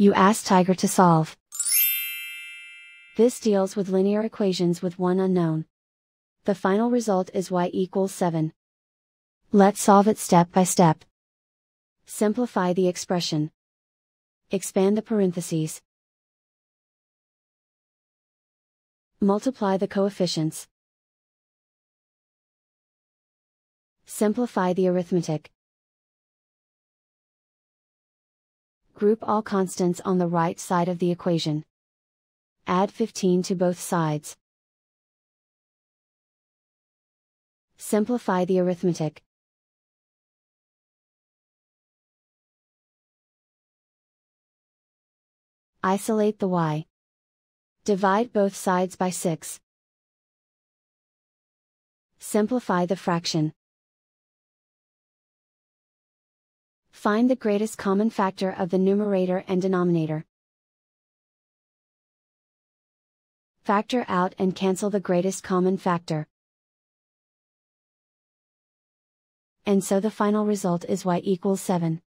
You ask Tiger to solve. This deals with linear equations with one unknown. The final result is y equals 7. Let's solve it step by step. Simplify the expression. Expand the parentheses. Multiply the coefficients. Simplify the arithmetic. Group all constants on the right side of the equation. Add 15 to both sides. Simplify the arithmetic. Isolate the y. Divide both sides by 6. Simplify the fraction. Find the greatest common factor of the numerator and denominator. Factor out and cancel the greatest common factor. And so the final result is y equals 7.